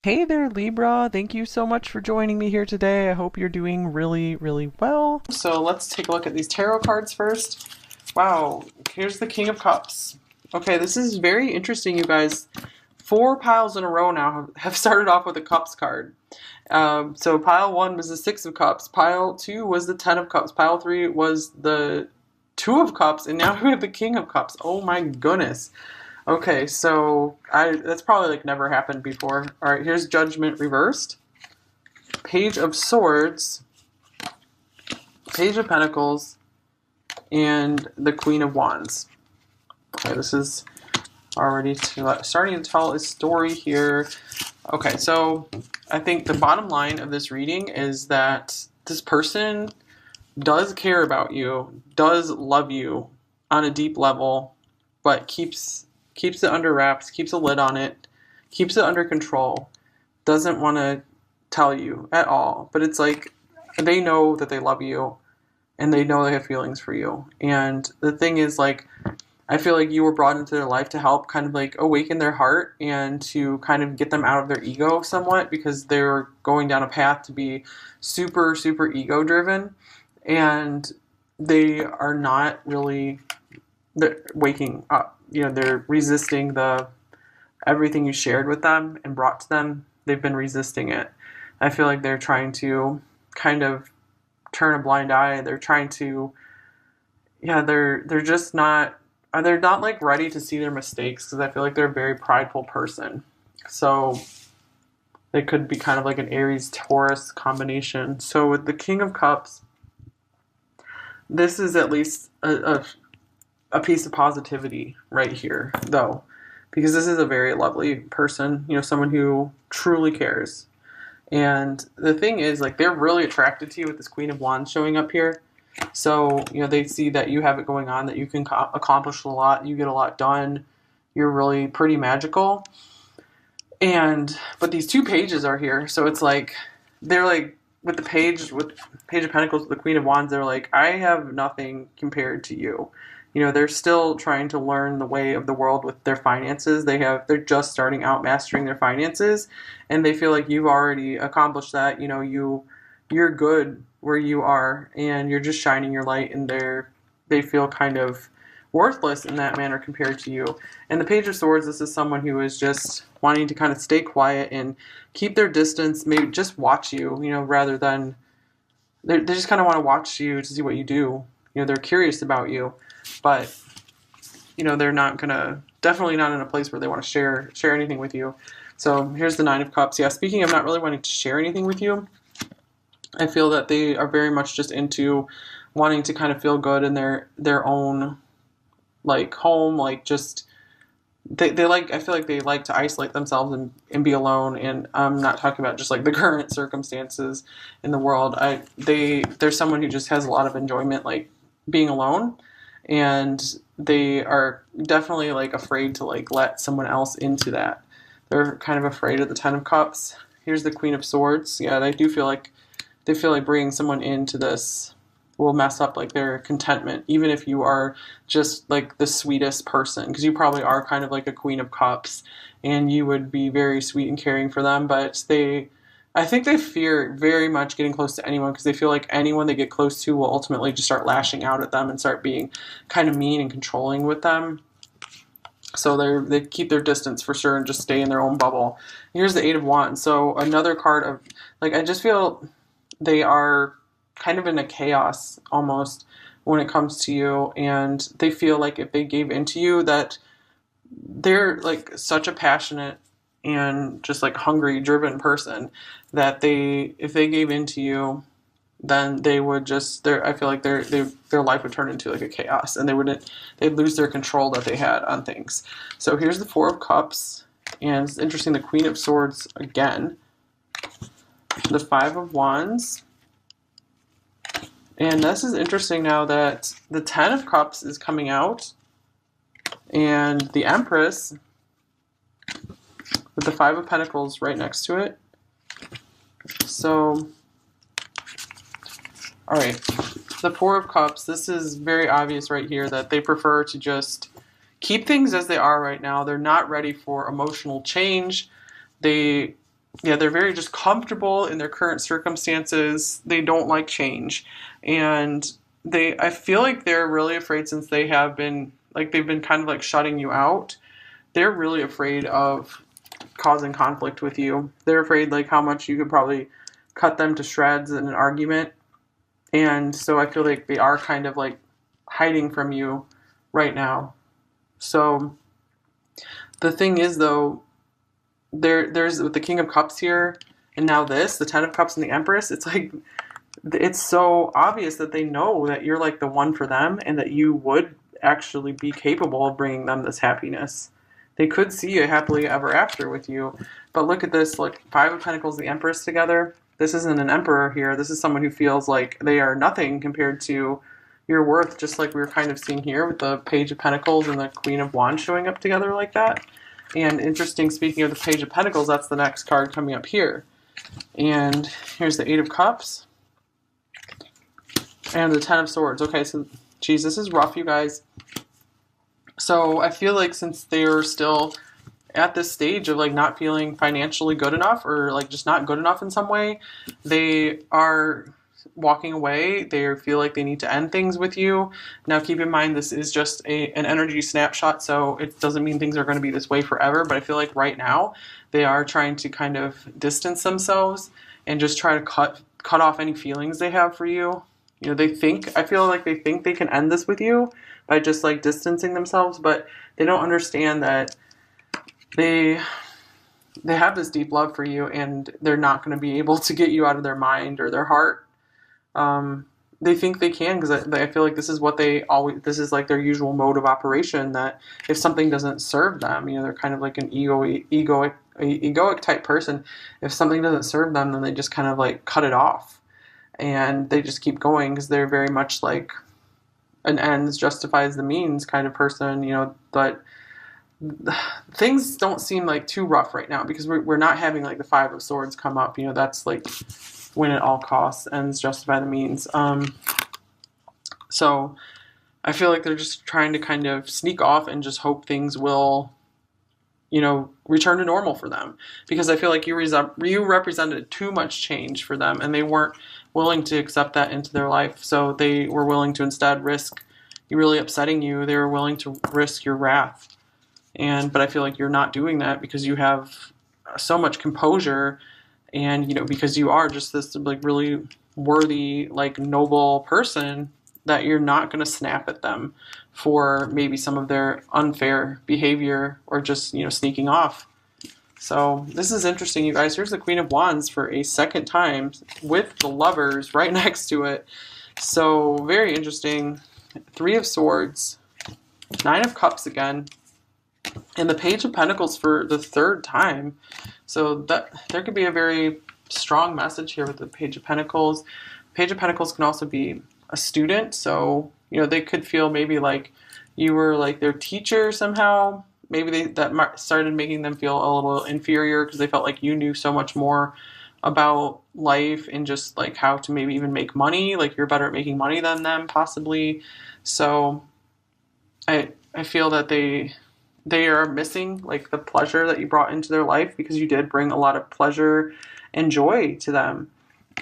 Hey there, Libra. Thank you so much for joining me here today. I hope you're doing really, really well. So let's take a look at these tarot cards first. Wow, here's the King of Cups. Okay, this is very interesting, you guys. Four piles in a row now have started off with a Cups card. So pile one was the Six of Cups. Pile two was the Ten of Cups. Pile three was the Two of Cups. And now we have the King of Cups. Oh my goodness. Okay, so that's probably like never happened before. All right, here's Judgment reversed. Page of Swords, Page of Pentacles, and the Queen of Wands. Okay, this is already starting to tell a story here. Okay, so I think the bottom line of this reading is that this person does care about you, does love you on a deep level, but keeps it under wraps, keeps a lid on it, keeps it under control, doesn't want to tell you at all. But it's like they know that they love you and they know they have feelings for you. And the thing is, like, I feel like you were brought into their life to help kind of like awaken their heart and to kind of get them out of their ego somewhat, because they're going down a path to be super, super ego driven. And they are not really waking up. They're resisting everything you shared with them and brought to them. They've been resisting it. I feel like they're trying to kind of turn a blind eye. They're trying to, they're just not, they're not like ready to see their mistakes, because I feel like they're a very prideful person. So they could be kind of like an Aries Taurus combination. So with the King of Cups, this is at least a piece of positivity right here, though, because this is a very lovely person, someone who truly cares. And the thing is, like, they're really attracted to you with this Queen of Wands showing up here. So, they see that you have it going on, that you can accomplish a lot, you get a lot done, you're really pretty magical. But these two pages are here, so it's like, they're like, with Page of Pentacles, with the Queen of Wands, they're like, I have nothing compared to you. They're still trying to learn the way of the world with their finances. They're just starting out mastering their finances, and they feel like you've already accomplished that. You're good where you are, and you're just shining your light, and they feel kind of worthless in that manner compared to you. And the Page of Swords, this is someone who is just wanting to kind of stay quiet and keep their distance, maybe just watch you, rather than they just kind of want to watch you to see what you do. They're curious about you, but they're definitely not in a place where they want to share anything with you. So here's the Nine of Cups. Yeah, speaking of not really wanting to share anything with you, I feel that they are very much just into wanting to kind of feel good in their own, like, home, like, just they like, I feel like they like to isolate themselves and be alone. And I'm not talking about just like the current circumstances in the world. They're someone who just has a lot of enjoyment, like, being alone, and they are definitely like afraid to like let someone else into that. They're kind of afraid of the Ten of Cups. Here's the Queen of Swords. Yeah, they feel like bringing someone into this will mess up like their contentment, even if you are just like the sweetest person, because you probably are kind of like a Queen of Cups and you would be very sweet and caring for them. But I think they fear very much getting close to anyone, because they feel like anyone they get close to will ultimately just start lashing out at them and start being kind of mean and controlling with them. So they keep their distance for sure and just stay in their own bubble. Here's the Eight of Wands. So another card of, like, I just feel they are kind of in a chaos almost when it comes to you, and they feel like if they gave into you, that they're like such a passionate and just like hungry, driven person, that if they gave into you, then they would just, I feel like their life would turn into like a chaos, and they'd lose their control that they had on things. So here's the Four of Cups, and it's interesting, the Queen of Swords again, the Five of Wands. And this is interesting now that the Ten of Cups is coming out, and the Empress with the Five of Pentacles right next to it. So, all right, the Four of Cups, this is very obvious right here that they prefer to just keep things as they are right now. They're not ready for emotional change. They Yeah, they're very just comfortable in their current circumstances. They don't like change. And I feel like they're really afraid, since they have been, like, they've been kind of like shutting you out. They're really afraid of causing conflict with you. They're afraid like how much you could probably cut them to shreds in an argument. And so I feel like they are kind of like hiding from you right now. So the thing is, though, there's with the King of Cups here, and now this, the Ten of Cups and the Empress, it's like, it's so obvious that they know that you're like the one for them, and that you would actually be capable of bringing them this happiness. They could see a happily ever after with you. But look at this, like, Five of Pentacles, the Empress together. This isn't an emperor here. This is someone who feels like they are nothing compared to your worth, just like we were kind of seeing here with the Page of Pentacles and the Queen of Wands showing up together like that. And interesting, speaking of the Page of Pentacles, that's the next card coming up here. And here's the Eight of Cups. And the Ten of Swords. Okay, so, geez, this is rough, you guys. So I feel like since they're still at this stage of like not feeling financially good enough, or like just not good enough in some way, they are walking away. They feel like they need to end things with you. Now keep in mind, this is just an energy snapshot, so it doesn't mean things are going to be this way forever, but I feel like right now they are trying to kind of distance themselves and just try to cut off any feelings they have for you. You know, I feel like they think they can end this with you by just like distancing themselves, but they don't understand that they have this deep love for you, and they're not going to be able to get you out of their mind or their heart. They think they can, because I feel like this is like their usual mode of operation, that if something doesn't serve them, you know, they're kind of like an egoic type person. If something doesn't serve them, then they just kind of like cut it off, and they just keep going, because they're very much like an ends justifies the means kind of person, you know. But things don't seem like too rough right now, because we're not having like the Five of Swords come up, you know. That's like win at all costs, ends justify the means. So I feel like they're just trying to kind of sneak off and just hope things will, you know, return to normal for them, because I feel like you represented too much change for them, and they weren't willing to accept that into their life. So they were willing to instead risk you really upsetting you. They were willing to risk your wrath. But I feel like you're not doing that, because you have so much composure, and, you know, because you are just this like really worthy, like noble person, that you're not going to snap at them for maybe some of their unfair behavior, or just, you know, sneaking off. So this is interesting, you guys. Here's the Queen of Wands for a second time with the Lovers right next to it. So very interesting. Three of Swords, Nine of Cups again, and the Page of Pentacles for the third time. So that there could be a very strong message here with the Page of Pentacles. Page of Pentacles can also be a student. So, you know, they could feel maybe like you were like their teacher somehow. Maybe that started making them feel a little inferior, because they felt like you knew so much more about life and just like how to maybe even make money. Like you're better at making money than them, possibly. So I feel that they are missing like the pleasure that you brought into their life, because you did bring a lot of pleasure and joy to them.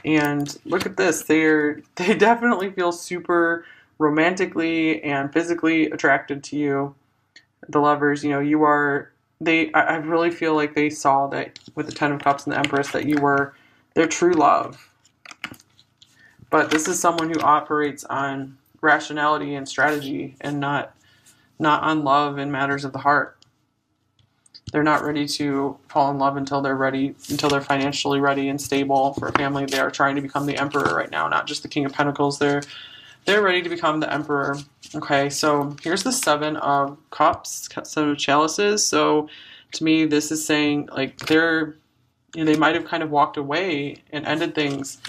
And look at this. They definitely feel super romantically and physically attracted to you. The Lovers, you know, I really feel like they saw that with the Ten of Cups and the Empress, that you were their true love. But this is someone who operates on rationality and strategy, and not on love and matters of the heart. They're not ready to fall in love until they're financially ready and stable for a family. They are trying to become the Emperor right now, not just the King of Pentacles. They're ready to become the Emperor. Okay, so here's the Seven of Cups, Seven of Chalices. So to me, this is saying like they might have kind of walked away and ended things,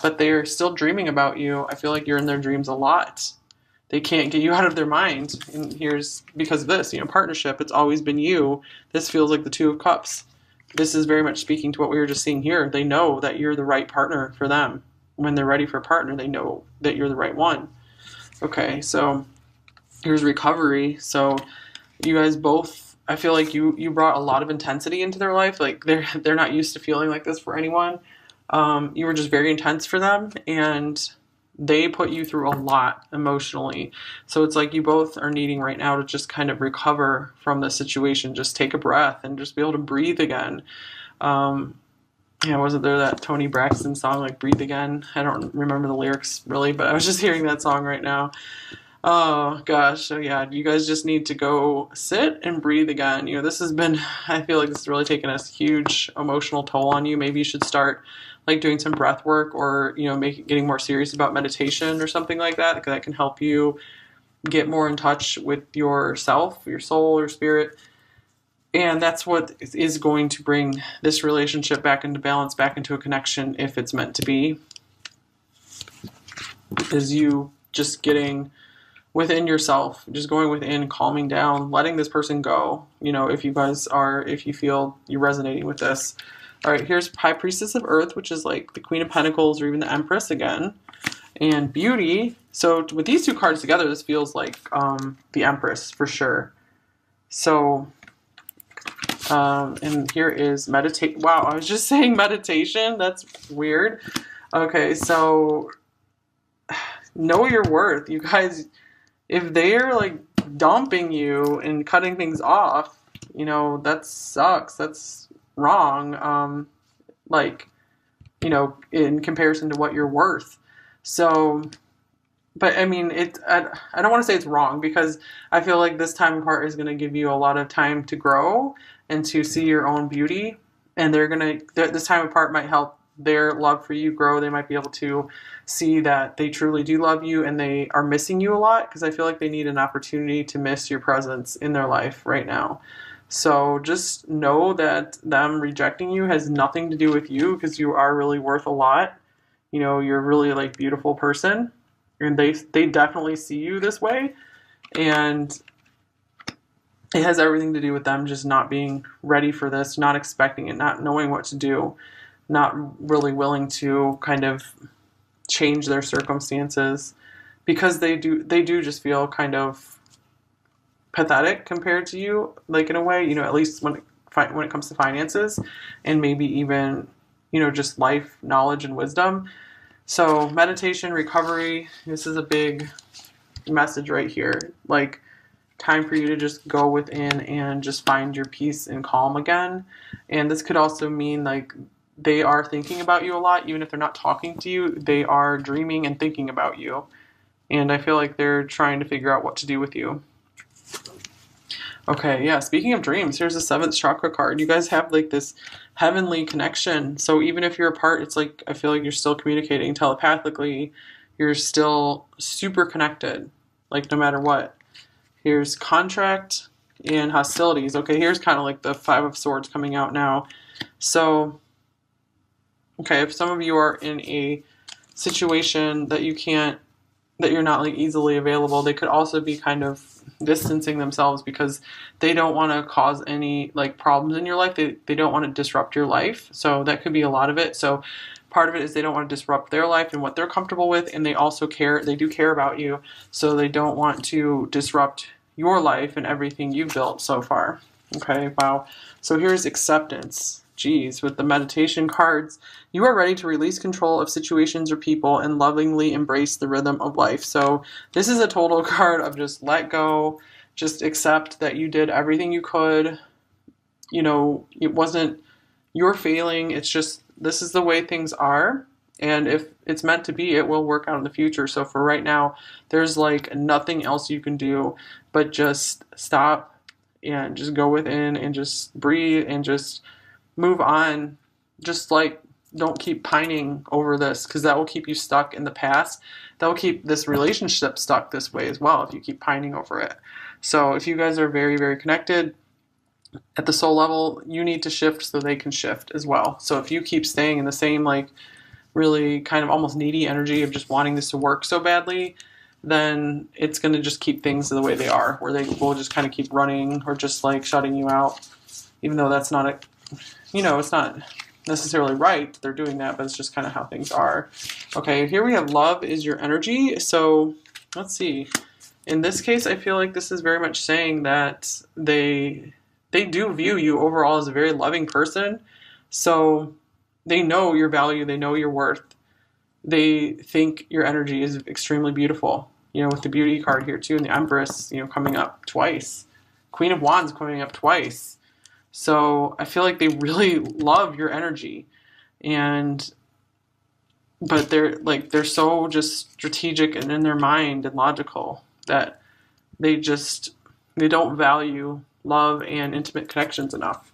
but they're still dreaming about you. I feel like you're in their dreams a lot. They can't get you out of their mind. And here's because of this, you know, partnership. It's always been you. This feels like the Two of Cups. This is very much speaking to what we were just seeing here. They know that you're the right partner for them. When they're ready for a partner, they know that you're the right one. Okay, so here's recovery. So you guys both, I feel like you brought a lot of intensity into their life. Like they're not used to feeling like this for anyone. You were just very intense for them, and they put you through a lot emotionally. So it's like you both are needing right now to just kind of recover from the situation. Just take a breath and just be able to breathe again. Yeah, wasn't there that Tony Braxton song, like Breathe Again? I don't remember the lyrics really, but I was just hearing that song right now. Oh gosh, so yeah, you guys just need to go sit and breathe again. This has been, I feel like this has really taken a huge emotional toll on you. Maybe you should start like doing some breath work, or getting more serious about meditation or something like that, because that can help you get more in touch with yourself, your soul, your spirit. And that's what is going to bring this relationship back into balance, back into a connection, if it's meant to be, is you just getting within yourself, just going within, calming down, letting this person go. If you feel you're resonating with this. All right, here's High Priestess of Earth, which is like the Queen of Pentacles, or even the Empress again. And Beauty. So with these two cards together, this feels like the Empress for sure. So, and here is meditate. Wow, I was just saying meditation. That's weird. Okay, so know your worth. You guys, if they're like dumping you and cutting things off, that sucks. That's wrong. In comparison to what you're worth. So, but I mean, I don't want to say it's wrong, because I feel like this time apart is going to give you a lot of time to grow and to see your own beauty. And this time apart might help their love for you grow. They might be able to see that they truly do love you, and they are missing you a lot, because I feel like they need an opportunity to miss your presence in their life right now. So just know that them rejecting you has nothing to do with you, because you are really worth a lot. You're a really like beautiful person, and they definitely see you this way, and it has everything to do with them just not being ready for this, not expecting it, not knowing what to do, not really willing to kind of change their circumstances, because they do just feel kind of pathetic compared to you, like in a way, at least when it comes to finances, and maybe even just life knowledge and wisdom. So meditation, recovery, this is a big message right here. Like, time for you to just go within and just find your peace and calm again. And this could also mean like they are thinking about you a lot. Even if they're not talking to you, they are dreaming and thinking about you. And I feel like they're trying to figure out what to do with you. Okay, yeah, speaking of dreams, here's the 7th chakra card. You guys have like this heavenly connection. So even if you're apart, it's like, I feel like you're still communicating telepathically. You're still super connected, like no matter what. Here's contract and hostilities. Okay, here's kind of like the 5 of Swords coming out now. So, okay, if some of you are in a situation that you're not like easily available, they could also be kind of distancing themselves because they don't want to cause any like problems in your life. They don't want to disrupt your life. So that could be a lot of it. So part of it is they don't want to disrupt their life and what they're comfortable with, and they do care about you. So they don't want to disrupt your life and everything you've built so far. Okay, wow. So here's acceptance. Geez, with the meditation cards, you are ready to release control of situations or people and lovingly embrace the rhythm of life. So this is a total card of just let go, just accept that you did everything you could. It wasn't your failing. It's just, this is the way things are. And if it's meant to be, it will work out in the future. So for right now, there's like nothing else you can do but just stop and just go within and just breathe and just move on. Just like, don't keep pining over this, because that will keep you stuck in the past. That will keep this relationship stuck this way as well if you keep pining over it. So if you guys are very, very connected at the soul level, you need to shift so they can shift as well. So if you keep staying in the same like really kind of almost needy energy of just wanting this to work so badly, then it's going to just keep things the way they are, where they will just kind of keep running or just like shutting you out, even though that's not it's not necessarily right they're doing that, but it's just kind of how things are. Okay, here we have love is your energy. So let's see. In this case, I feel like this is very much saying that they they do view you overall as a very loving person. So they know your value, they know your worth. They think your energy is extremely beautiful. With the beauty card here too, and the Empress, coming up twice. Queen of Wands coming up twice. So I feel like they really love your energy. But they're so just strategic and in their mind and logical that they don't value love and intimate connections enough.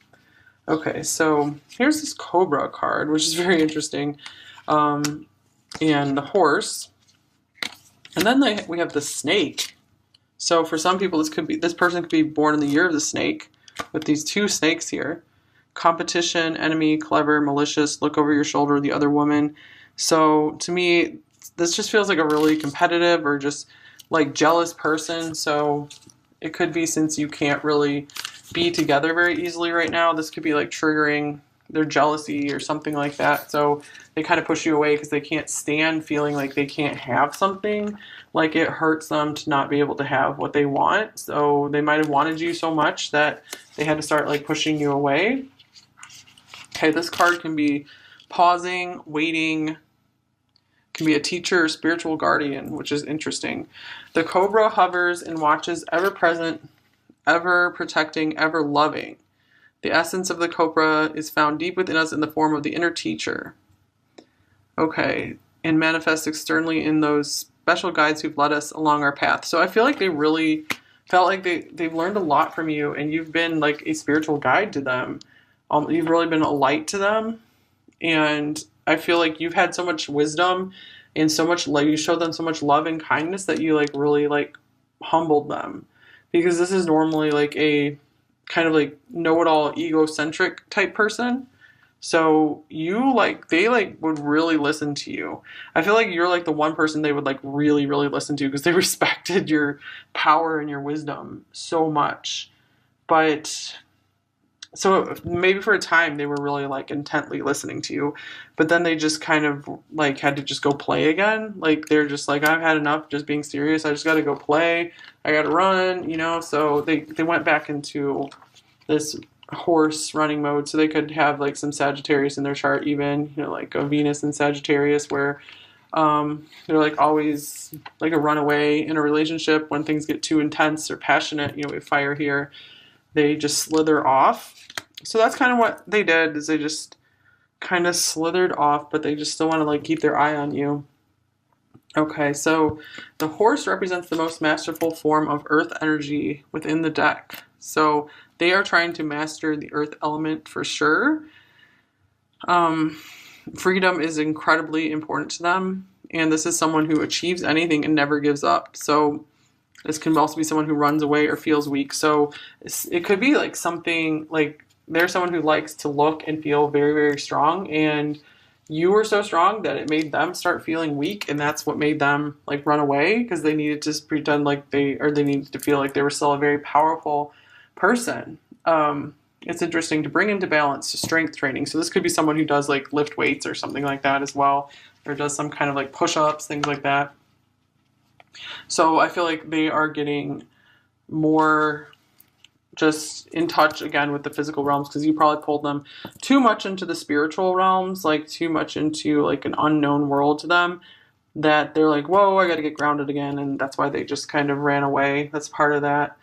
Okay, so here's this Cobra card, which is very interesting. And the horse. And then we have the snake. So for some people, this person could be born in the year of the snake with these two snakes here. Competition, enemy, clever, malicious, look over your shoulder, the other woman. So to me, this just feels like a really competitive or just like jealous person. So it could be, since you can't really be together very easily right now, this could be like triggering their jealousy or something like that. So they kind of push you away because they can't stand feeling like they can't have something. Like it hurts them to not be able to have what they want. So they might have wanted you so much that they had to start like pushing you away. Okay, this card can be pausing, waiting, can be a teacher or spiritual guardian, which is interesting. The Cobra hovers and watches, ever present, ever protecting, ever loving. The essence of the Cobra is found deep within us in the form of the inner teacher. Okay, and manifests externally in those special guides who've led us along our path. So I feel like they really felt like they've learned a lot from you, and you've been like a spiritual guide to them. You've really been a light to them, and I feel like you've had so much wisdom and so much, like, you showed them so much love and kindness that you like really like humbled them, because this is normally like a kind of like know-it-all egocentric type person. So they like would really listen to you. I feel like you're like the one person they would like really, really listen to, because they respected your power and your wisdom so much. But so maybe for a time they were really like intently listening to you, but then they just kind of like had to just go play again. Like they're just like, I've had enough just being serious. I just got to go play. I got to run. So they went back into this horse running mode, so they could have like some Sagittarius in their chart, even like a Venus in Sagittarius, where they're like always like a runaway in a relationship. When things get too intense or passionate, we have fire here, they just slither off. So that's kind of what they did, is they just kind of slithered off, but they just still want to like keep their eye on you. Okay, so the horse represents the most masterful form of earth energy within the deck. So they are trying to master the earth element for sure. Freedom is incredibly important to them, and this is someone who achieves anything and never gives up. So this can also be someone who runs away or feels weak. So it could be like something like they're someone who likes to look and feel very, very strong, and you were so strong that it made them start feeling weak, and that's what made them like run away, because they needed to pretend like they needed to feel like they were still a very powerful person. It's interesting to bring into balance to strength training. So this could be someone who does like lift weights or something like that as well, or does some kind of like push-ups, things like that. So I feel like they are getting more just in touch again with the physical realms, because you probably pulled them too much into the spiritual realms, like too much into like an unknown world to them, that they're like, whoa, I got to get grounded again. And that's why they just kind of ran away. That's part of that.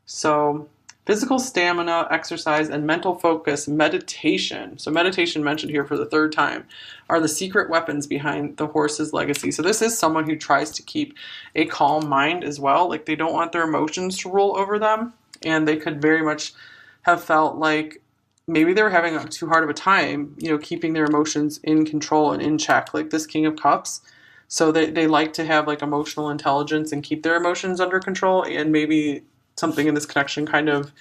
So physical stamina, exercise, and mental focus, meditation. So meditation, mentioned here for the third time, are the secret weapons behind the horse's legacy. So this is someone who tries to keep a calm mind as well. Like they don't want their emotions to rule over them. And they could very much have felt like maybe they were having too hard of a time, keeping their emotions in control and in check, like this King of Cups. So they like to have like emotional intelligence and keep their emotions under control. And maybe something in this connection kind of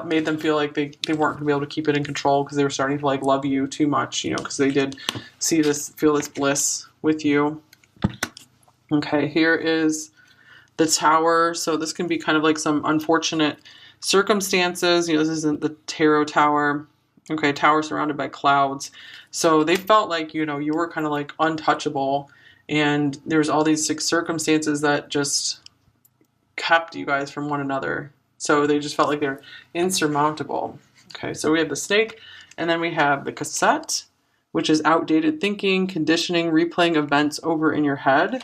made them feel like they weren't going to be able to keep it in control, because they were starting to like love you too much, because they did feel this bliss with you. Okay, here is the Tower. So this can be kind of like some unfortunate circumstances. This isn't the Tarot Tower. Okay, tower surrounded by clouds. So they felt like, you were kind of like untouchable, and there's all these circumstances that just kept you guys from one another. So they just felt like they're insurmountable. Okay, so we have the snake, and then we have the cassette, which is outdated thinking, conditioning, replaying events over in your head,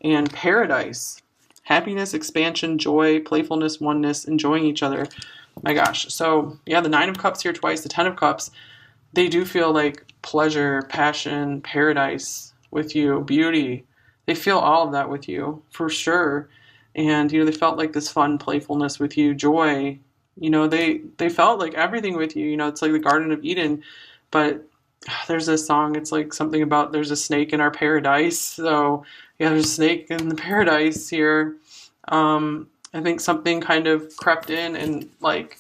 and paradise, happiness, expansion, joy, playfulness, oneness, enjoying each other. My gosh. So yeah, the 9 of Cups here twice, the 10 of Cups, they do feel like pleasure, passion, paradise with you, beauty. They feel all of that with you, for sure. And, they felt like this fun playfulness with you, joy. They felt like everything with you. It's like the Garden of Eden. But there's this song, it's like something about there's a snake in our paradise. So, yeah, there's a snake in the paradise here. I think something kind of crept in and, like,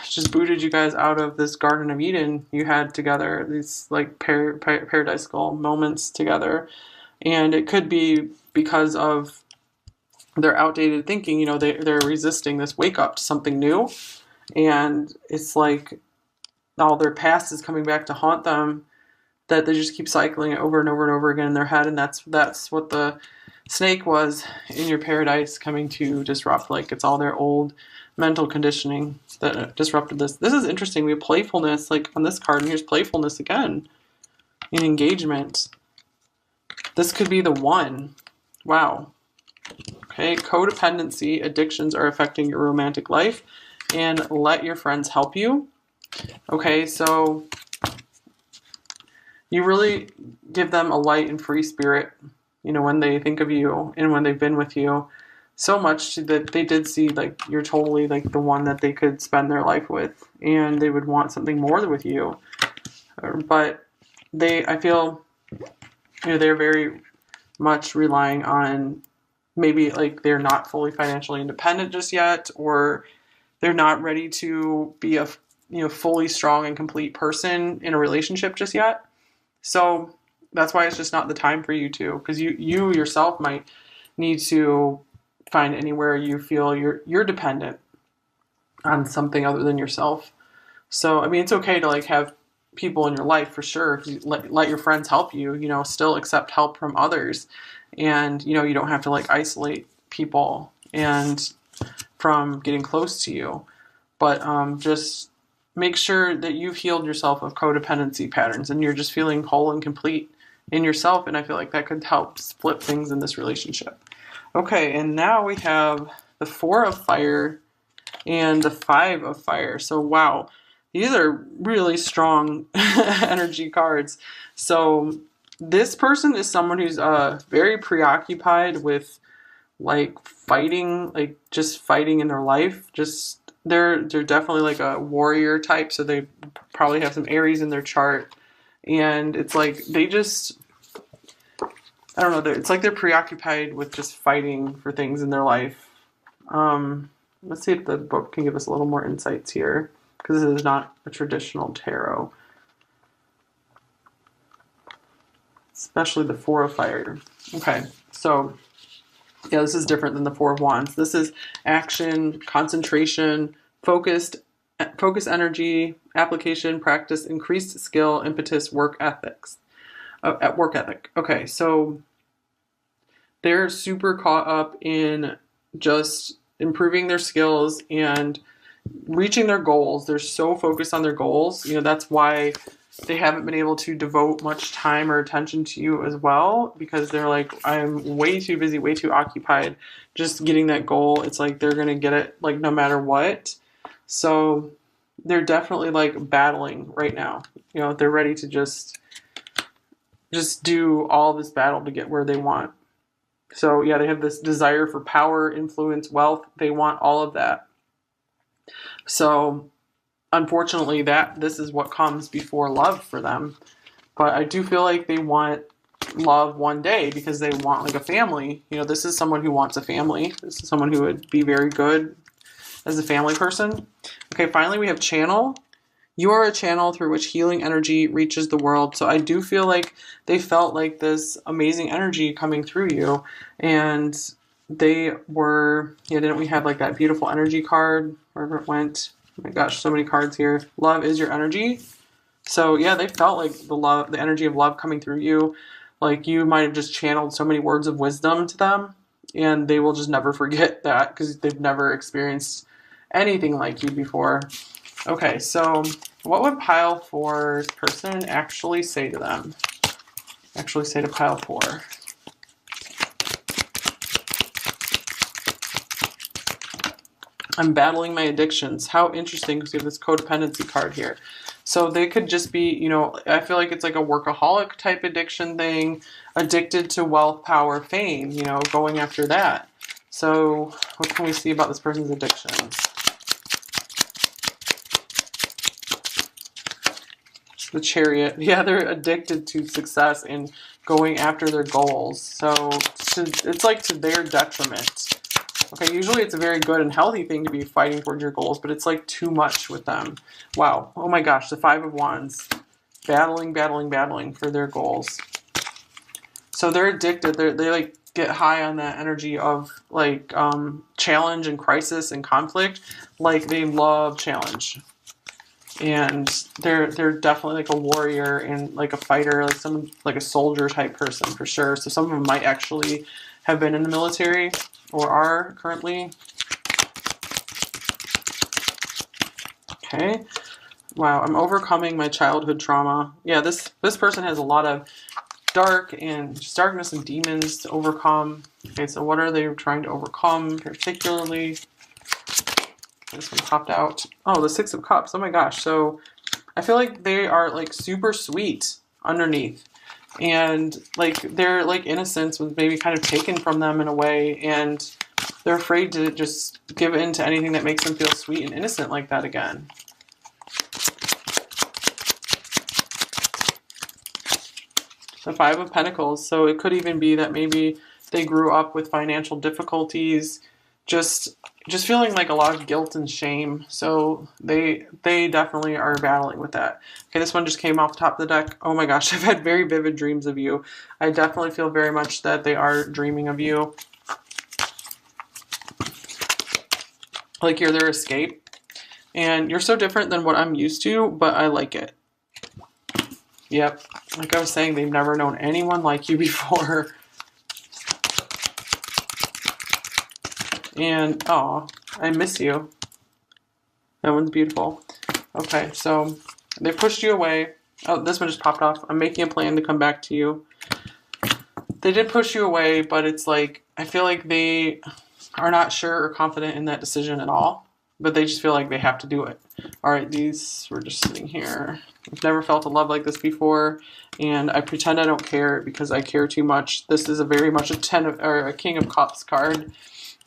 just booted you guys out of this Garden of Eden you had together, these like paradisical moments together. And it could be because of their outdated thinking. They're resisting this wake up to something new, and it's like all their past is coming back to haunt them, that they just keep cycling it over and over and over again in their head. And that's what the snake was in your paradise, coming to disrupt. Like, it's all their old mental conditioning that disrupted this. This is interesting. We have playfulness, like on this card, and here's playfulness again in engagement. This could be the one. Wow. Okay, codependency, addictions are affecting your romantic life, and let your friends help you. Okay, so you really give them a light and free spirit, when they think of you and when they've been with you. So much that they did see, like, you're totally like the one that they could spend their life with, and they would want something more with you. But I feel, they're very much relying on, maybe like they're not fully financially independent just yet, or they're not ready to be a fully strong and complete person in a relationship just yet. So that's why it's just not the time for you to, because you yourself might need to find anywhere you feel you're dependent on something other than yourself. So, I mean, it's okay to like have people in your life, for sure. Let your friends help you, still accept help from others. And, you don't have to like isolate people and from getting close to you. But just make sure that you've healed yourself of codependency patterns and you're just feeling whole and complete in yourself. And I feel like that could help flip things in this relationship. Okay, and now we have the 4 of Fire and the 5 of Fire. So, wow, these are really strong energy cards. So this person is someone who's very preoccupied with like fighting, like just fighting in their life. They're definitely like a warrior type. So they probably have some Aries in their chart, and it's like they just, I don't know. It's like they're preoccupied with just fighting for things in their life. Let's see if the book can give us a little more insights here, because this is not a traditional tarot. Especially the 4 of Fire. Okay, so yeah, this is different than the 4 of Wands. This is action, concentration, focus energy, application, practice, increased skill, impetus, work ethic. Okay, so they're super caught up in just improving their skills and reaching their goals. They're so focused on their goals. That's why they haven't been able to devote much time or attention to you as well, because they're like, I'm way too busy, way too occupied just getting that goal. It's like they're going to get it like no matter what. So they're definitely like battling right now. They're ready to just do all this battle to get where they want. So yeah, they have this desire for power, influence, wealth. They want all of that. So unfortunately, this is what comes before love for them. But I do feel like they want love one day, because they want like a family. This is someone who wants a family. This is someone who would be very good as a family person. Okay, finally we have channel. You are a channel through which healing energy reaches the world. So I do feel like they felt like this amazing energy coming through you. And they were, didn't we have like that beautiful energy card wherever it went? Oh my gosh, so many cards here. Love is your energy. So yeah, they felt like the energy of love coming through you. Like you might have just channeled so many words of wisdom to them. and they will just never forget that because they've never experienced anything like you before. Okay, so what would pile four's person actually say to them? Actually say to pile four. I'm battling my addictions. How interesting, because we have this codependency card here. So they could just be, you know, I feel like it's like a workaholic type addiction thing, addicted to wealth, power, fame, you know, going after that. So what can we see about this person's addictions? The Chariot. Yeah, they're addicted to success and going after their goals. So it's like to their detriment. Okay, usually it's a very good and healthy thing to be fighting towards your goals, but it's like too much with them. Wow. Oh my gosh, the Five of Wands. Battling, battling, battling for their goals. So they're addicted. They like get high on that energy of like challenge and crisis and conflict. Like they love challenge. And they're definitely like a warrior and like a fighter, like some like a soldier type person for sure. So some of them might actually have been in the military or are currently. Okay. Wow, I'm overcoming my childhood trauma. Yeah, this person has a lot of darkness and demons to overcome. Okay, so what are they trying to overcome particularly? This one popped out. Oh, the Six of Cups. Oh my gosh. So I feel like they are like super sweet underneath. And like their like innocence was maybe kind of taken from them in a way, and they're afraid to just give in to anything that makes them feel sweet and innocent like that again. The Five of Pentacles. So it could even be that maybe they grew up with financial difficulties, just feeling like a lot of guilt and shame. So they definitely are battling with that. Okay, this one just came off the top of the deck. Oh my gosh, I've had very vivid dreams of you. I definitely feel very much that they are dreaming of you. Like you're their escape. And you're so different than what I'm used to, but I like it. Yep. Like I was saying, they've never known anyone like you before. And, oh, I miss you. That one's beautiful. Okay, so they pushed you away. Oh, this one just popped off. I'm making a plan to come back to you. They did push you away, but it's like, I feel like they are not sure or confident in that decision at all. But they just feel like they have to do it. All right, these were just sitting here. I've never felt a love like this before, and I pretend I don't care because I care too much. This is a very much a King of Cups card.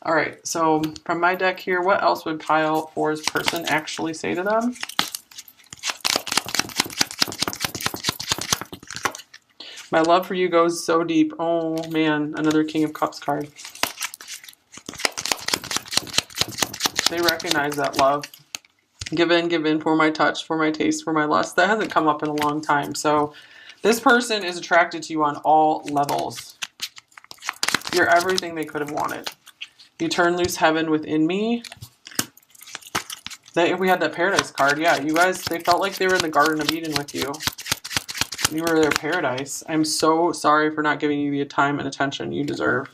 All right, so from my deck here, what else would pile four's person actually say to them? My love for you goes so deep. Oh man, another King of Cups card. They recognize that love. Give in for my touch, for my taste, for my lust. That hasn't come up in a long time. So this person is attracted to you on all levels. You're everything they could have wanted. You turn loose heaven within me. We had that paradise card. Yeah, you guys, they felt like they were in the Garden of Eden with you. You were their paradise. I'm so sorry for not giving you the time and attention you deserve.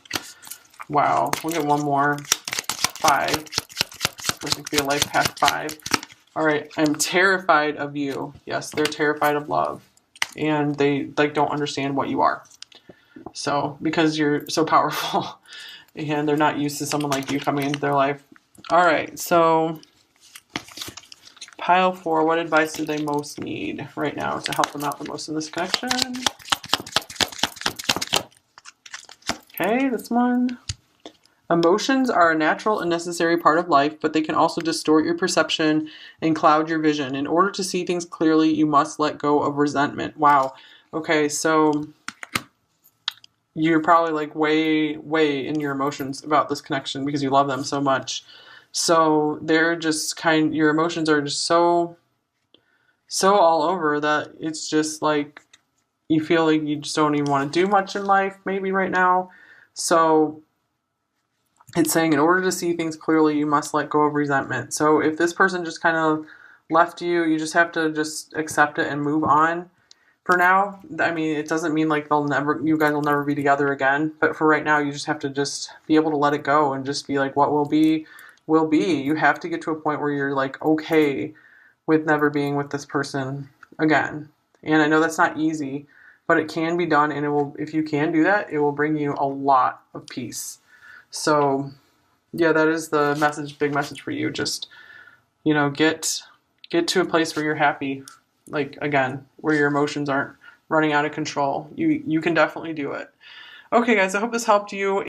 Wow. We'll get one more. 5. This person could be a life path 5. All right. I'm terrified of you. Yes, they're terrified of love. And they like don't understand what you are. So, because you're so powerful. And they're not used to someone like you coming into their life. All right. So, pile 4, what advice do they most need right now to help them out the most in this connection? Okay, this one. Emotions are a natural and necessary part of life, but they can also distort your perception and cloud your vision. In order to see things clearly, you must let go of resentment. Wow. Okay, so you're probably like way in your emotions about this connection because you love them so much. So they're just your emotions are just so all over that it's just like you feel like you just don't even want to do much in life maybe right now. So it's saying in order to see things clearly, you must let go of resentment. So if this person just kind of left you, you just have to just accept it and move on. For now, I mean, it doesn't mean like you guys will never be together again. But for right now, you just have to just be able to let it go and just be like, what will be, will be. You have to get to a point where you're like, okay with never being with this person again. And I know that's not easy, but it can be done. And it will, if you can do that, it will bring you a lot of peace. So yeah, that is the message, big message for you. Just, get to a place where you're happy, like again, where your emotions aren't running out of control. You can definitely do it. Okay, guys, I hope this helped you.